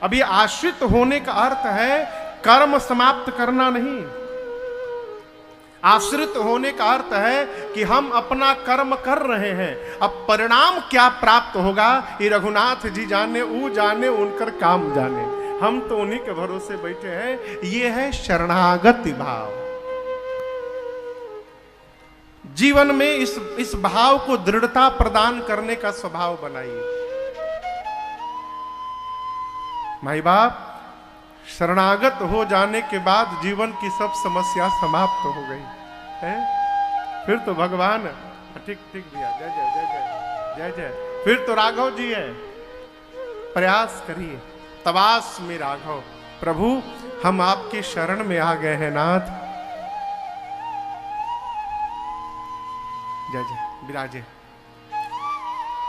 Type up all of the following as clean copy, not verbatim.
अब ये आश्रित होने का अर्थ है कर्म समाप्त करना नहीं। आश्रित होने का अर्थ है कि हम अपना कर्म कर रहे हैं, अब परिणाम क्या प्राप्त होगा ये रघुनाथ जी जाने, ऊ जाने, उनकर काम जाने। हम तो उन्हीं के भरोसे बैठे हैं। ये है शरणागति भाव। जीवन में इस भाव को दृढ़ता प्रदान करने का स्वभाव बनाइए। माई बाप, शरणागत हो जाने के बाद जीवन की सब समस्या समाप्त हो गई है। फिर तो भगवान, ठीक ठीक भैया, जय जय जय जय जय जय। फिर तो राघव जी है। प्रयास करिए, तवास में राघव। प्रभु हम आपके शरण में आ गए हैं नाथ। जय जय, विराजे।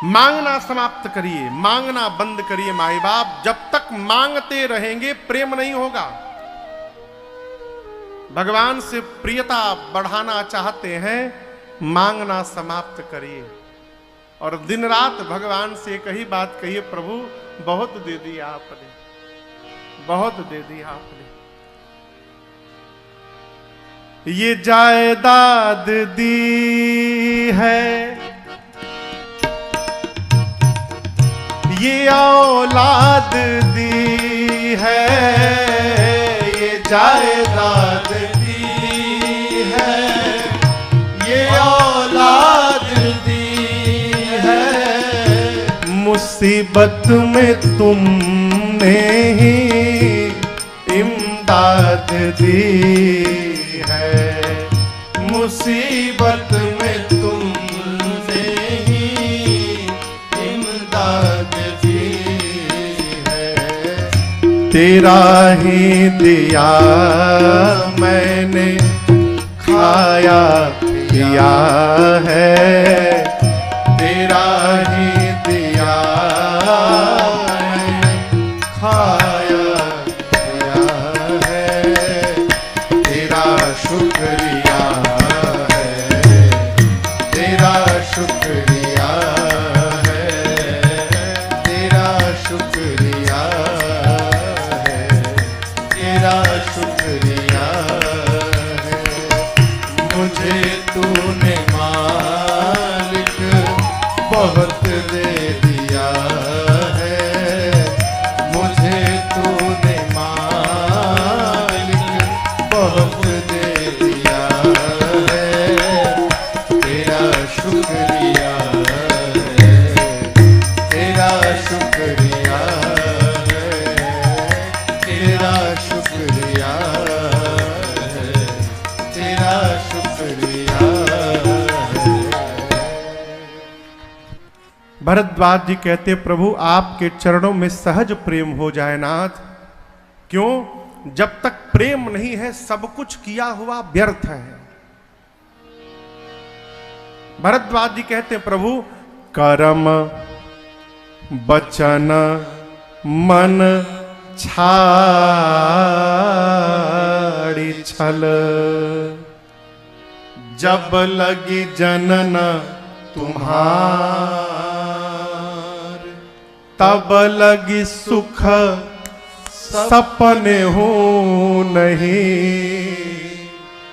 मांगना समाप्त करिए, मांगना बंद करिए माई बाप। जब तक मांगते रहेंगे प्रेम नहीं होगा। भगवान से प्रियता बढ़ाना चाहते हैं, मांगना समाप्त करिए। और दिन रात भगवान से एक ही बात कहिए, प्रभु बहुत दे दिया आपने, बहुत दे दिया आपने। ये जायदाद दी है, ये औलाद दी है, ये जायदाद दी है, ये औलाद दी है। मुसीबत में तुमने ही इमदाद दी है, मुसीबत में तुमने ही इमदाद दी है। तेरा ही दिया मैंने खाया पिया है, तेरा ही दिया मैंने खाया पिया है। तेरा शुक्रिया है, तेरा शुक्रिया है, तेरा शुक्रिया है, तेरा शुक्रिया है। मुझे तूने मालिक बहुत दे दिया है, मुझे तूने मालिक बहुत दे दिया है। तेरा शुक्रिया है, तेरा शुक्रिया है, तेरा शुक्रिया है, तेरा शुक्रिया है। भरद्वाज जी कहते, प्रभु आपके चरणों में सहज प्रेम हो जाए नाथ। क्यों? जब तक प्रेम नहीं है सब कुछ किया हुआ व्यर्थ है। भरद्वाज जी कहते, प्रभु कर्म वचन मन छाड़ी छल, जब लगी जनन तुम्हार, तब लगी सुख सपने हो नहीं,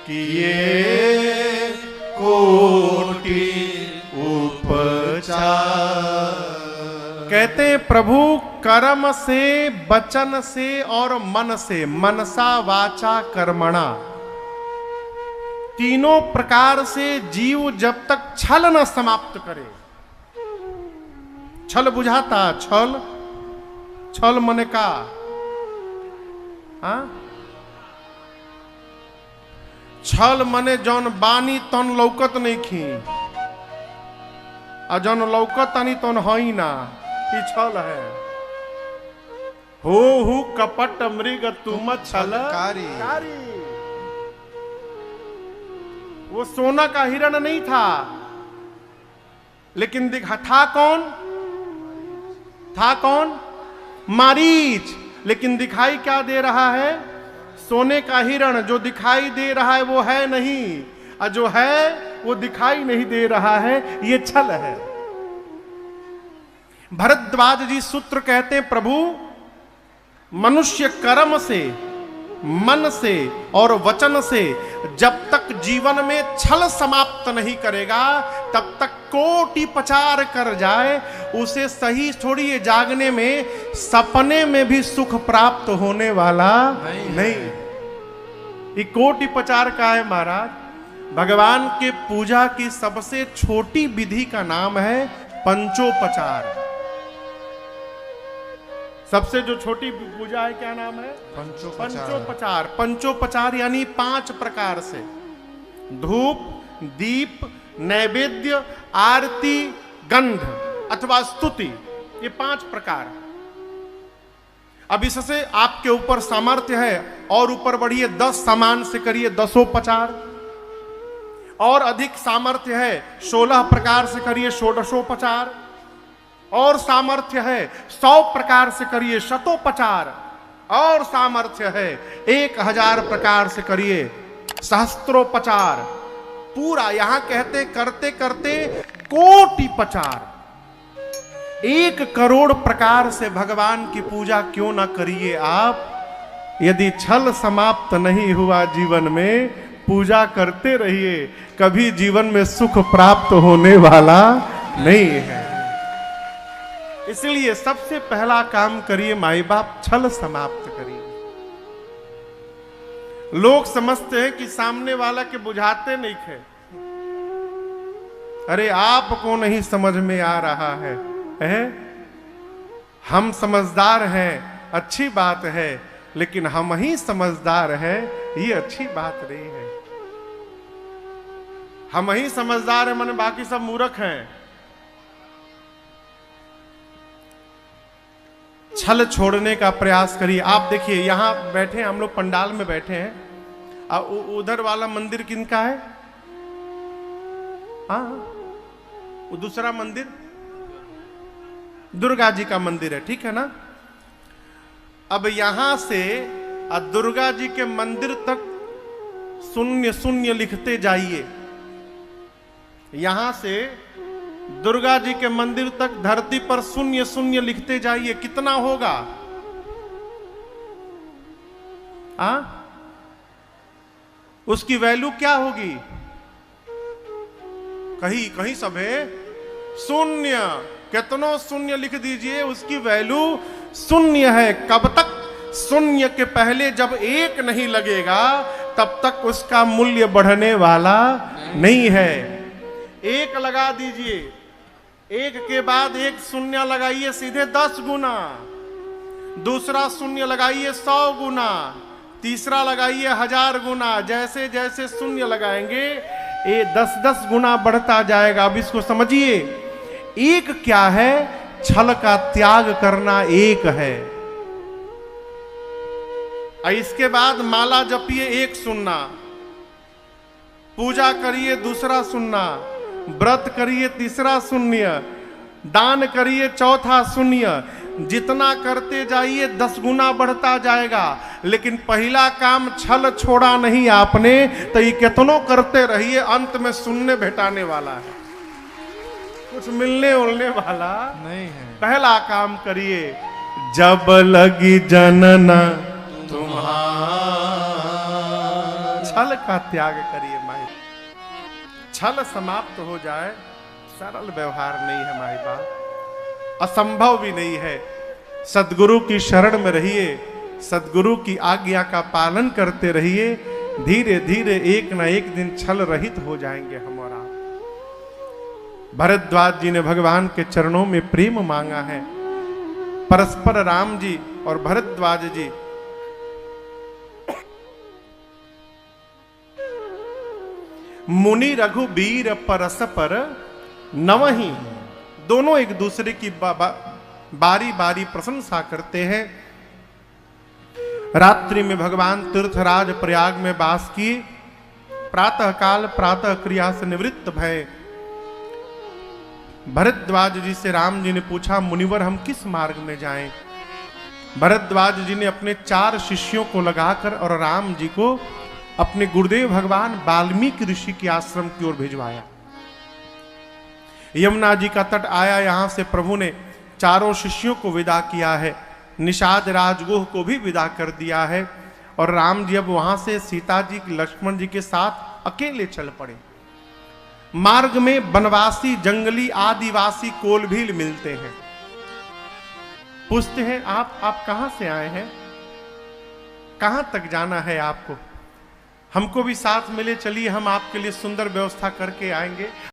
किए कोटि उपचार। कहते प्रभु कर्म से, वचन से और मन से, मनसा वाचा कर्मणा, तीनों प्रकार से जीव जब तक छल न समाप्त करे। छल बुझाता? छल, छल मने का? हाँ? छल मने जौन बानी तन लौकत नहीं खी, और जौन लौकत नहीं तन हई ना, ई छल है। हो कपट मृग तुम छलकारी। वो सोना का हिरण नहीं था, लेकिन दिखा था कौन? था कौन? मारीच। लेकिन दिखाई क्या दे रहा है? सोने का हिरण। जो दिखाई दे रहा है वो है नहीं, और जो है वो दिखाई नहीं दे रहा है, ये छल है। भरद्वाज जी सूत्र कहते हैं, प्रभु मनुष्य कर्म से, मन से और वचन से जब तक जीवन में छल समाप्त नहीं करेगा, तब तक कोटि प्रचार कर जाए, उसे सही छोड़िए जागने में, सपने में भी सुख प्राप्त होने वाला नहीं। ये कोटि प्रचार का है महाराज। भगवान के पूजा की सबसे छोटी विधि का नाम है पंचोपचार। सबसे जो छोटी पूजा है क्या नाम है? पंचोपचार। पंचोपचार यानी 5 प्रकार से, धूप, दीप, नैवेद्य, आरती, गंध अथवा स्तुति, ये 5 प्रकार। अब इससे आपके ऊपर सामर्थ्य है और ऊपर बढ़िए, 10 सामान से करिए 10उपचार, और अधिक सामर्थ्य है 16 प्रकार से करिए 16उपचार, और सामर्थ्य है 100 प्रकार से करिए शतोपचार, और सामर्थ्य है 1000 प्रकार से करिए सहस्त्रोपचार। पूरा यहां कहते करते करते कोटि प्रचार, 1 करोड़ प्रकार से भगवान की पूजा क्यों ना करिए आप। यदि छल समाप्त नहीं हुआ जीवन में, पूजा करते रहिए, कभी जीवन में सुख प्राप्त होने वाला नहीं है। इसलिए सबसे पहला काम करिए माई बाप, छल समाप्त करिए। लोग समझते हैं कि सामने वाला के बुझाते नहीं थे। अरे आपको नहीं समझ में आ रहा है, हम समझदार हैं, अच्छी बात है, लेकिन हम ही समझदार हैं, ये अच्छी बात नहीं है। हम ही समझदार हैं, माने बाकी सब मूर्ख हैं। छल छोड़ने का प्रयास करिए। आप देखिए यहां बैठे हम लोग, पंडाल में बैठे हैं, उधर वाला मंदिर किनका है? हाँ, वो दूसरा मंदिर दुर्गा जी का मंदिर है, ठीक है ना। अब यहां से दुर्गा जी के मंदिर तक 0 0 लिखते जाइए। यहां से दुर्गा जी के मंदिर तक धरती पर 0 0 लिखते जाइए, कितना होगा? उसकी वैल्यू क्या होगी? कहीं कहीं सब है 0, कितनों 0 लिख दीजिए, उसकी वैल्यू 0 है। कब तक? 0 के पहले जब 1 नहीं लगेगा, तब तक उसका मूल्य बढ़ने वाला नहीं है। 1 लगा दीजिए, 1 के बाद 1 0 लगाइए, सीधे 10 गुना, दूसरा 0 लगाइए 100 गुना, तीसरा लगाइए 1000 गुना। जैसे जैसे 0 लगाएंगे ये 10-10 गुना बढ़ता जाएगा। अब इसको समझिए, 1 क्या है? छल का त्याग करना 1 है। इसके बाद माला जपिए 1 0, पूजा करिए 2 0, व्रत करिए 3 0, दान करिए 4 0। जितना करते जाइए 10 गुना बढ़ता जाएगा। लेकिन पहला काम छल छोड़ा नहीं आपने, तो ये कितनों करते रहिए, अंत में शून्य भेटाने वाला है, कुछ मिलने उलने वाला नहीं है। पहला काम करिए, जब लगी जनना तुम्हारा, छल का त्याग करिए माई। छल समाप्त हो जाए, सरल व्यवहार नहीं है माई बाप, असंभव भी नहीं है। सदगुरु की शरण में रहिए, सदगुरु की आज्ञा का पालन करते रहिए। धीरे धीरे एक न एक दिन छल रहित हो जाएंगे हम और आप। भरद्वाज जी ने भगवान के चरणों में प्रेम मांगा है। परस्पर राम जी और भरद्वाज जी मुनि रघुबीर परस्पर नवहि, दोनों एक दूसरे की बारी बारी प्रशंसा करते हैं। रात्रि में भगवान तीर्थराज प्रयाग में वास किए। प्रातः काल प्रातः क्रिया से निवृत्त भय। भरद्वाज जी से राम जी ने पूछा, मुनिवर हम किस मार्ग में जाएं? भरद्वाज जी ने अपने 4 शिष्यों को लगाकर और राम जी को अपने गुरुदेव भगवान वाल्मीकि ऋषि के आश्रम की ओर भिजवाया। यमुना जी का तट आया, यहां से प्रभु ने 4 शिष्यों को विदा किया है। निषाद राजगुह को भी विदा कर दिया है और राम जी अब वहां से सीता जी लक्ष्मण जी के साथ अकेले चल पड़े। मार्ग में वनवासी जंगली आदिवासी कोलभील मिलते हैं। पूछते हैं आप कहां से आए हैं, कहां तक जाना है आपको, हमको भी साथ मिले, चलिए हम आपके लिए सुंदर व्यवस्था करके आएंगे।